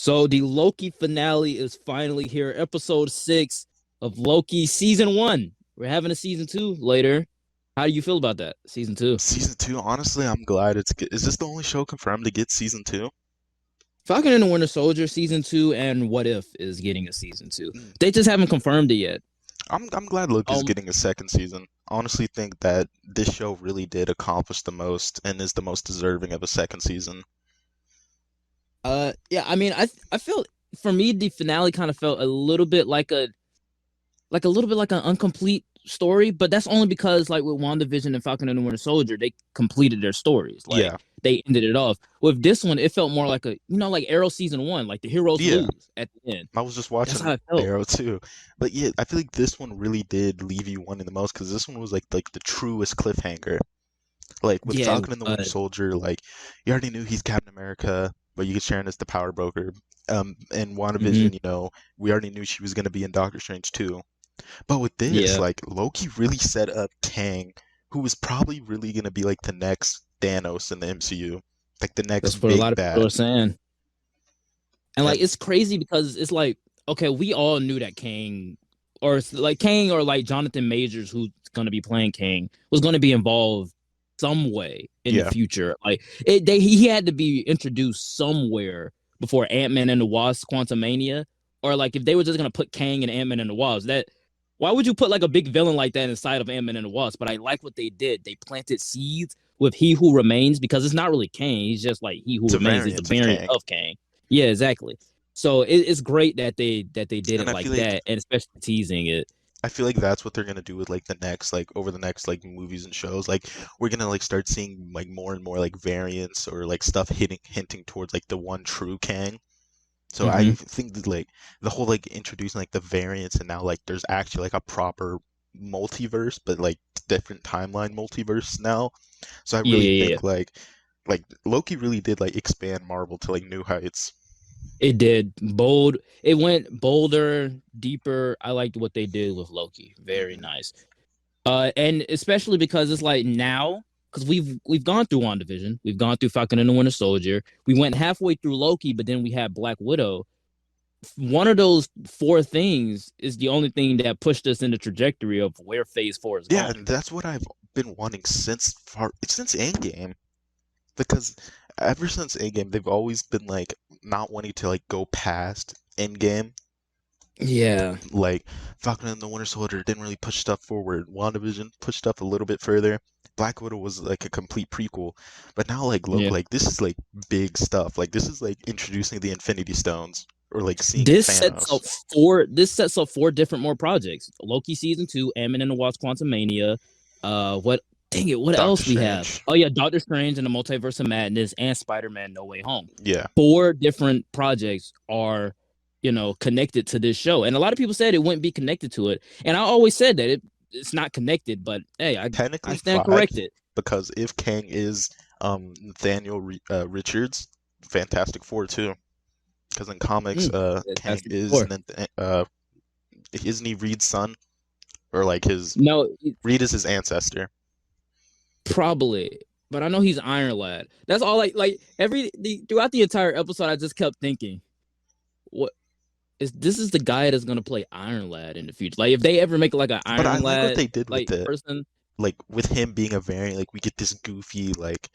So the Loki finale is finally here. Episode 6 of Loki season 1. We're having a season 2 later. How do you feel about that? Season 2. Season two, honestly, I'm glad it's good. Is this the only show confirmed to get season two? Falcon and the Winter Soldier season 2 and What If is getting a season 2. Mm, They just haven't confirmed it yet. I'm glad Loki's Um getting a second season. Honestly, think that this show really did accomplish the most and is the most deserving of a second season. yeah, I mean I feel for me the finale kind of felt a little bit like a little bit like an incomplete story, but that's only because like with WandaVision and Falcon and the Winter Soldier, they completed their stories. Like Yeah, they ended it off. With this one, it felt more like a like Arrow season 1, like the heroes yeah. lose at the end. I was just That's watching how it felt. Arrow too, but yeah, I feel like this one really did leave you wanting the most because this one was like the truest cliffhanger. Like with Yeah, it Falcon and the Winter was. Soldier, like you already knew he's Captain America, but you get Sharon as the power broker. And Hmm. WandaVision, we already knew she was gonna be in Doctor Strange too. But with this, Yeah, like Loki really set up Kang, who was probably really gonna be like the next Thanos in the MCU, like the that's next what a big lot of people bad. are saying. And like And it's crazy because it's like okay, we all knew that Kang or like Jonathan Majors, who's going to be playing Kang, was going to be involved some way in the yeah, future. Like he had to be introduced somewhere before Ant-Man and the Wasp: Quantumania, or like if they were just going to put Kang and Ant-Man and the Wasp, that why would you put like a big villain like that inside of Ant-Man and the Wasp? But I like what they did. They planted seeds with He Who Remains because it's not really Kang. He's just like He Who it's a Remains. He's the variant of variant Kang. of Kang. Yeah, exactly. So it's great that they did And it I like feel like that, and especially teasing it. I feel like that's what they're gonna do with like the next like over the next like movies and shows. Like we're gonna like start seeing like more and more like variants or like stuff hitting hinting towards like the one true Kang. So I Hmm. think that like the whole like introducing like the variants and now like there's actually like a proper multiverse, but like different timeline multiverse now. So I Yeah, really yeah, yeah. think like Loki really did like expand Marvel to like new heights. It did bold. It went bolder, deeper. I liked what they did with Loki. Very Hmm. nice. And especially because it's like now, because we've gone through WandaVision, we've gone through Falcon and the Winter Soldier, we went halfway through Loki, but then we had Black Widow. One of those four things is the only thing that pushed us in the trajectory of where Phase 4 is Yeah, going. and that's what I've been wanting since Endgame. Because ever since Endgame, they've always been like not wanting to like go past Endgame. Yeah, Like Falcon and the Winter Soldier didn't really push stuff forward. WandaVision pushed stuff a little bit further. Black Widow was like a complete prequel. But now like look yeah. like this is like big stuff. Like this is like introducing the Infinity Stones or like seeing This sets Thanos. up four different more projects. Loki season 2, Ant-Man and the Wasp: Quantumania. What dang it, what Doctor else we have? Strange. Oh yeah, Doctor Strange and the Multiverse of Madness and Spider-Man No Way Home. Yeah. Four different projects are, connected to this show. And a lot of people said it wouldn't be connected to it. And I always said that it's not connected, but hey, I Technically stand five, corrected. because if Kang is Richards, Fantastic Four too. Because in comics, Kang Fantastic is Four. an isn't he Reed's son or like his No, Reed is his ancestor. probably, but I know he's Iron Lad. That's all. Throughout the entire episode, I just kept thinking, what is this? Is the guy that's gonna play Iron Lad in the future? Like, if they ever make like an But I Iron like what Lad they did with like it, person, like with him being a variant. Like we get this goofy like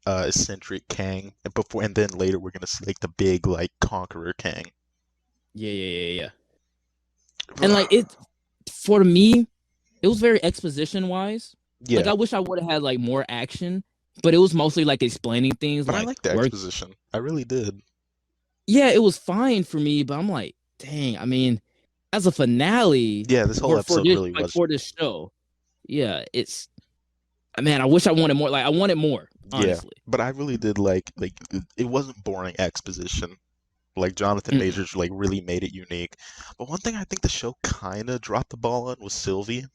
eccentric Kang, and then later we're gonna see like the big like conqueror Kang. yeah, yeah, yeah, yeah. And like it for me, it was very exposition wise. Like Yeah, I wish I would have had like more action, but it was mostly like explaining things but I like like the work. exposition. I really did. Yeah, it was fine for me, but I'm like, dang. I mean, as a finale Yeah, this whole for episode this really like was. for this show, yeah, it's man. I wish I wanted more. Like I wanted more, Yeah, honestly. but I really did like it wasn't boring exposition. Like Jonathan Mm-mm. Majors like really made it unique. But one thing I think the show kind of dropped the ball on was Sylvie.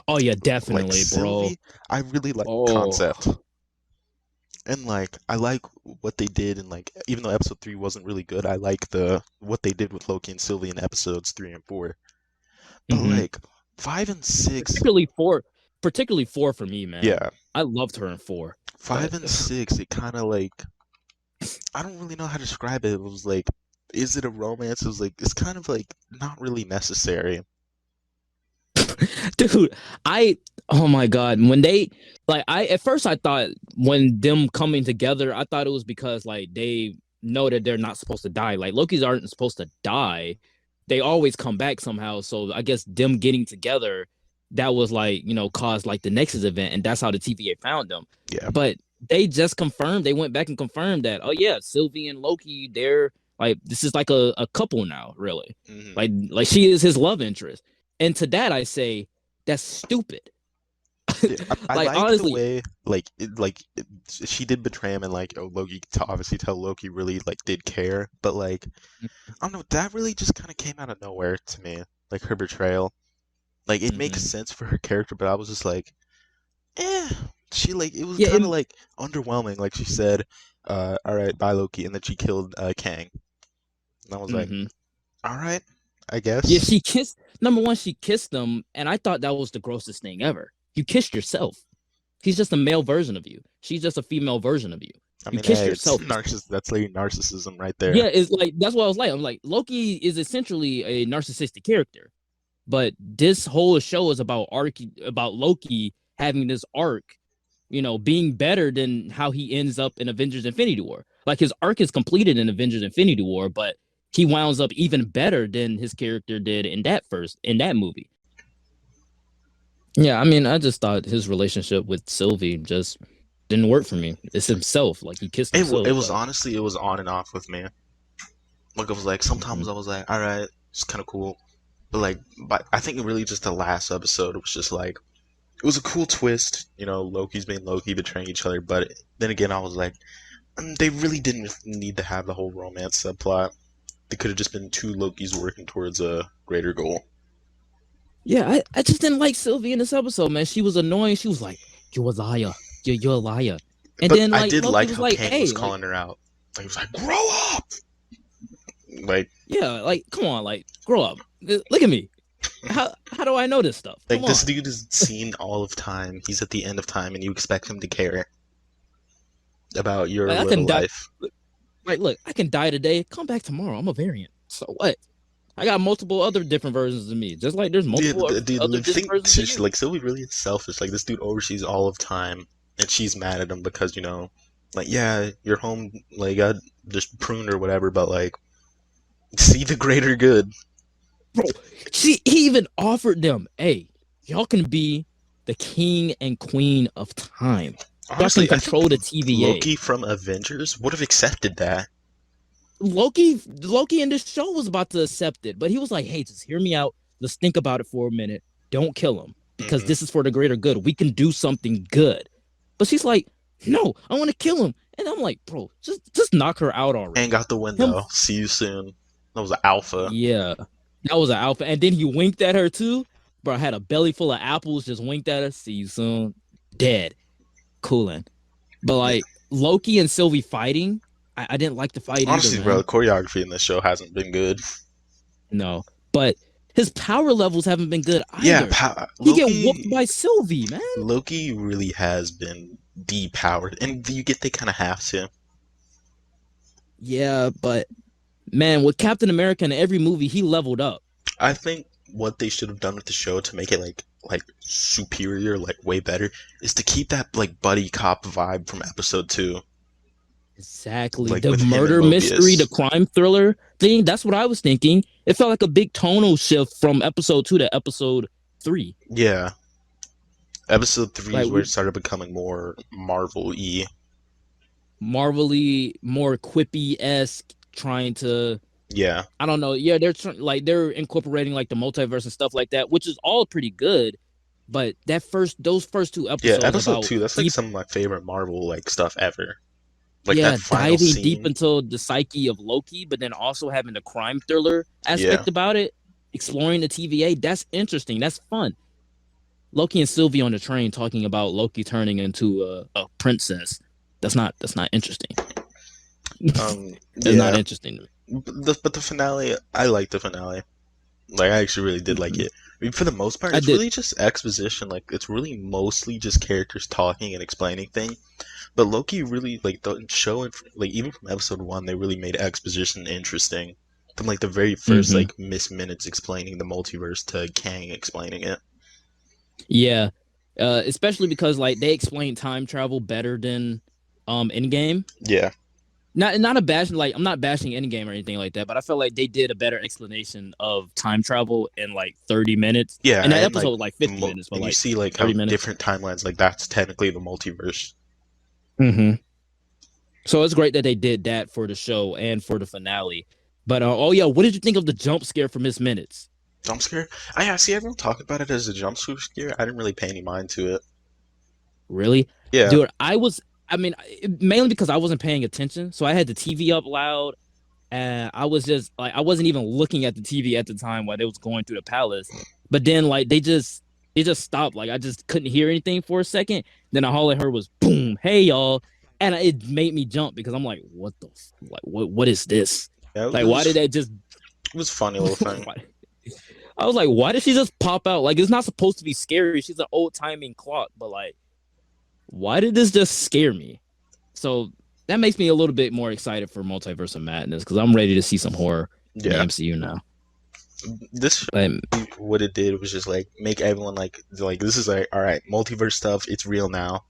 Oh yeah, Like definitely, bro. Sylvie, I really like the concept. Oh, And like I like what they did and like even though episode 3 wasn't really good, I like the what they did with Loki and Sylvie in episodes 3 and 4. But hmm like 5 and 6, particularly four for me, man. yeah, I loved her in four, 5 but and 6 it kind of like I don't really know how to describe it. It was like, is it a romance? It was like, it's kind of like not really necessary. Dude, I oh my god, when they like I at first I thought when them coming together, I thought it was because like they know that they're not supposed to die. Like Loki's aren't supposed to die. They always come back somehow. So I guess them getting together, that was like, caused like the Nexus event, and that's how the TVA found them. Yeah. But they just confirmed, they went back and confirmed that, oh yeah, Sylvie and Loki, they're like this is like a couple now, really. Hmm. Like she is his love interest. And to that I say, that's stupid. Yeah, I Like like the honestly, way she did betray him and like Loki to obviously tell Loki really like did care, but like I don't know, that really just kind of came out of nowhere to me. Like her betrayal, like it makes mhm. sense for her character, but I was just like, eh. She like it was Yeah, kind of like underwhelming. Like she said, "All right, bye Loki," and then she killed Kang, and I was like, mhm. "All right, I Yeah, guess." she kissed number one, she kissed him, and I thought that was the grossest thing ever. You kissed yourself. He's just a male version of you. She's just a female version of you. I You mean, kissed hey, it's yourself. narciss. That's like narcissism right there. Yeah, it's like that's what I was like. I'm like, Loki is essentially a narcissistic character. But this whole show is about Loki having this arc, being better than how he ends up in Avengers Infinity War. Like his arc is completed in Avengers Infinity War, but he winds up even better than his character did in that movie. Yeah, I mean, I just thought his relationship with Sylvie just didn't work for me. It's himself, like he kissed It himself, was but honestly it was on and off with me. Like it was like sometimes mhm. I was like, all right, it's kind of cool, but I think really just the last episode was just like it was a cool twist. You know, Loki's being Loki, betraying each other. But then again, I was like, they really didn't need to have the whole romance subplot. They could have just been two Lokis working towards a greater goal. Yeah, I just didn't like Sylvie in this episode, man. She was annoying. She was like, "You're a liar. You're a liar." And But then I like did Loki like was how like, Kang was "Hey, like, calling her out. Like, he was like, "Grow up!" Like, yeah, like, come on, like, grow up. Look at me. How do I know this stuff? like Come this on. dude is seen all of time. He's at the end of time, and you expect him to care about your Like I little can die. life. Like, look, I can die today. Come back tomorrow. I'm a variant. So what? I got multiple other different versions of me. Just like there's Yeah, multiple the other different thing, versions of you. like Sylvie really is selfish. Like this dude oversees all of time, and she's mad at him because like yeah, you're home, like got just pruned or whatever, but like see the greater good. Bro, he even offered them, hey, y'all can be the king and queen of time. Y'all can Honestly, I think control the TVA. Loki from Avengers would have accepted that. Loki in this show was about to accept it, but he was like, hey, just hear me out. Let's think about it for a minute. Don't kill him because Hmm. this is for the greater good. We can do something good. But she's like, no, I want to kill him. And I'm like, bro, just knock her out And already. got the Him, window. See you soon. That was Alpha. yeah, that was an alpha. And then he winked at her too. Bro, I had a belly full of apples, just winked at her. See you soon. Dead. Cooling. But Yeah. like Loki and Sylvie fighting, I didn't like the fight either, Honestly, bro, the man. choreography in this show hasn't been good. No. But his power levels haven't been good Yeah, either. He get whooped Loki. by Sylvie, man. Loki really has been depowered, and you get they kind of have to. Yeah, but man, with Captain America in every movie, he leveled up. I think what they should have done with the show to make it like superior, like way better, is to keep that like buddy cop vibe from episode 2, Exactly. like The with him and murder mystery, the Mobius. crime thriller thing, that's what I was thinking. It felt like a big tonal shift from episode 2 to episode 3. Yeah, episode 3 Like is where we it started becoming more Marvel-y. Marvelly, more quippy esque, trying to Yeah, I don't know. Yeah, they're incorporating like the multiverse and stuff like that, which is all pretty good. But those first two yeah. episodes Episode about 2, that's like deep, some of my favorite Marvel like stuff ever. Like that yeah, final diving deep scene. into the psyche of Loki, but then also having the crime thriller Yeah, aspect about it, exploring the TVA. That's interesting. That's fun. Loki and Sylvie on the train talking about Loki turning into a princess. That's not interesting. It's not yeah. interesting to me. But the finale, I liked the finale. Like I actually really did like Mhm. it. I mean, for the most part, I it's did. really just exposition. Like, it's really mostly just characters talking and explaining things. But Loki really, like, the show, like, even from episode one, they really made exposition interesting. From, like, the very first, Hmm. like, Miss Minutes explaining the multiverse to Kang explaining it. Yeah. Especially because like they explain time travel better than Endgame. Yeah. Not a bashing, like I'm not bashing Endgame or anything like that, but I feel like they did a better explanation of time travel in like 30 minutes. Yeah, And that and, episode like, was like 50 minutes, but and you like see, like, 30 how minutes. different timelines, like, that's technically the multiverse. Hmm. So it's great that they did that for the show and for the finale. But oh yeah, what did you think of the jump scare for Miss Minutes? Jump scare? I see everyone talking about it as a jump scare. I didn't really pay any mind to it. Really? Yeah. Dude, I mean, mainly because I wasn't paying attention. So I had the TV up loud and I was just like, I wasn't even looking at the TV at the time while they was going through the palace. But then like they just stopped. Like I just couldn't hear anything for a second. Then all I heard was boom, hey y'all. And it made me jump because I'm like, what the like what is this? Yeah, Like why did that just it was a funny little thing. I was like, why did she just pop out? Like it's not supposed to be scary. She's an old timing clock, but like why did this just scare me? So that makes me a little bit more excited for Multiverse of Madness because I'm ready to see some horror in the Yeah. MCU now. This But what it did was just like make everyone like this is like all right, multiverse stuff, it's real now.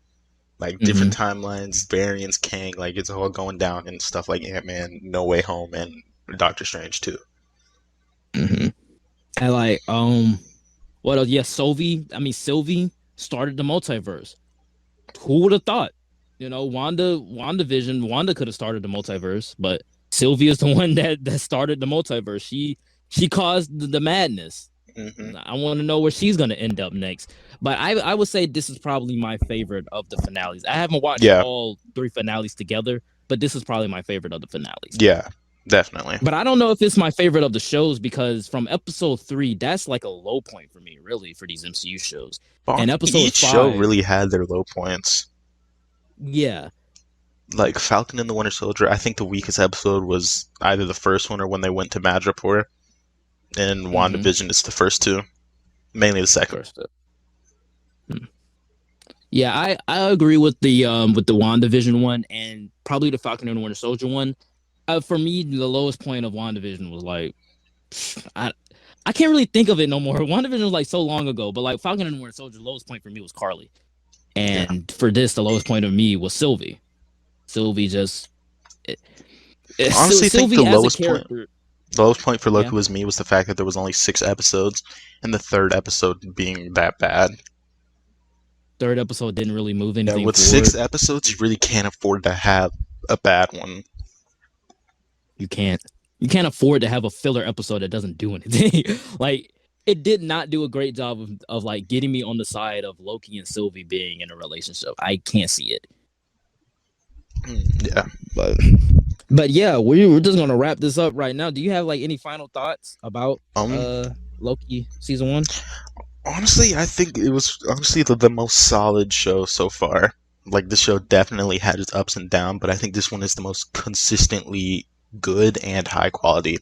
Like different timelines, variants, Kang, like it's all going down and stuff like Ant-Man, No Way Home, and Doctor Strange too. mm-hmm. And like what else? Yeah, Sylvie started the multiverse. Who would have thought? You know, Wanda could have started the multiverse, but Sylvie is the one that started the multiverse. She caused the madness. Hmm. I want to know where she's gonna end up next. But I would say this is probably my favorite of the finales. I haven't watched Yeah, all three finales together, but this is probably my favorite of the finales. yeah, definitely. But I don't know if it's my favorite of the shows because from episode 3, that's like a low point for me, really, for these MCU shows. But And episode each show 5, really had their low points. yeah. Like Falcon and the Winter Soldier, I think the weakest episode was either the first one or when they went to Madripoor, and Mm-hmm. WandaVision is the first two, mainly the second. First up. Yeah, I agree with the WandaVision one and probably the Falcon and the Winter Soldier one. For me, the lowest point of WandaVision was like I I can't really think of it no more. WandaVision was like so long ago, but like Falcon and the Winter Soldier, the lowest point for me was Carly, Yeah. and for this, the lowest point of me was Sylvie. Sylvie just Honestly, think Sylvie as a character. the lowest point for Loki Yeah, was me was the fact that there was only 6 episodes, and the third episode being that bad. third episode didn't really move Yeah, anything with six forward. episodes, you really can't afford to have a bad one. You can't afford to have a filler episode that doesn't do anything. Like it did not do a great job of like getting me on the side of Loki and Sylvie being in a relationship. I can't see it. Yeah. But but yeah, we're just gonna wrap this up right now. Do you have like any final thoughts about Um. Loki season 1? Honestly, I think it was honestly the most solid show so far. Like the show definitely had its ups and downs, but I think this one is the most consistently good and high quality.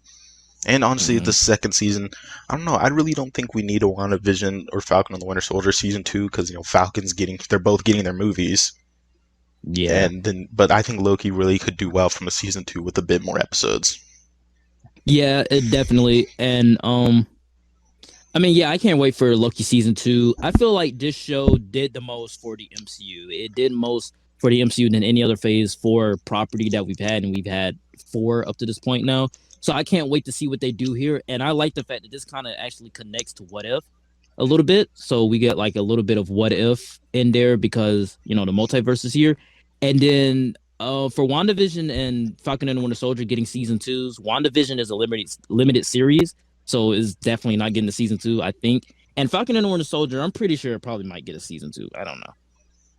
And honestly, Mm-hmm. the second season, I don't know. I really don't think we need a WandaVision or Falcon and the Winter Soldier season 2 because they're both getting their movies. Yeah. And then, but I think Loki really could do well from a season 2 with a bit more episodes. Yeah, it definitely. And I mean, yeah, I can't wait for Loki season 2. I feel like this show did the most for the MCU. It did most for the MCU than any other phase 4 property that we've had, and we've had 4 up to this point now. So I can't wait to see what they do here. And I like the fact that this kind of actually connects to What If a little bit. So we get like a little bit of What If in there because, you know, the multiverse is here. And then for WandaVision and Falcon and the Winter Soldier getting season 2s, WandaVision is a limited series. So it's definitely not getting a season 2, I think. And Falcon and the Winter Soldier, I'm pretty sure it probably might get a season 2. I don't know.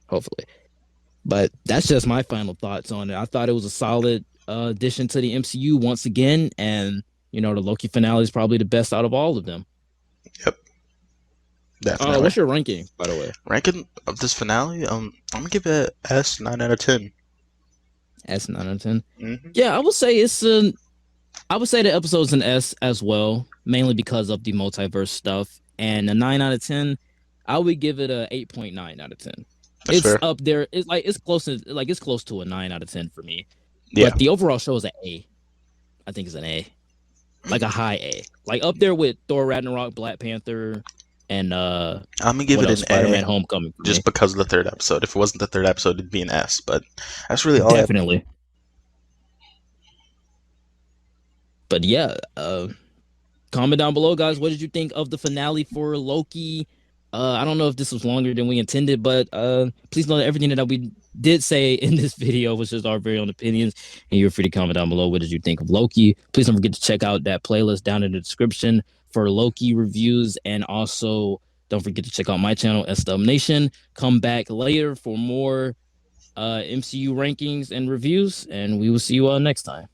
Hopefully. But that's just my final thoughts on it. I thought it was a solid addition to the MCU once again. And, you know, the Loki finale is probably the best out of all of them. Yep, definitely. What's your ranking, by the way? Ranking of this finale, I'm gonna give it S 9 out of 10. S 9 out of 10. Mm-hmm. Yeah, I would say I would say the episode's an S as well, mainly because of the multiverse stuff. And a 9 out of 10, I would give it a 8.9 out of 10. That's It's fair. up there. It's close to a 9 out of 10 for me. Yeah. But the overall show is an A. I think it's an A, like a high A, like up there with Thor Ragnarok, Black Panther, and I'm gonna give what it else? an Spider-Man A Homecoming for just me. because of the third episode. If it wasn't the third episode, it'd be an S. But that's really all I have. Definitely. But yeah, comment down below, guys. What did you think of the finale for Loki? I don't know if this was longer than we intended, but please know that everything that we did say in this video was just our very own opinions, and you're free to comment down below. What did you think of Loki? Please don't forget to check out that playlist down in the description for Loki reviews, and also don't forget to check out my channel, SDUBnation. Come back later for more MCU rankings and reviews, and we will see you all next time.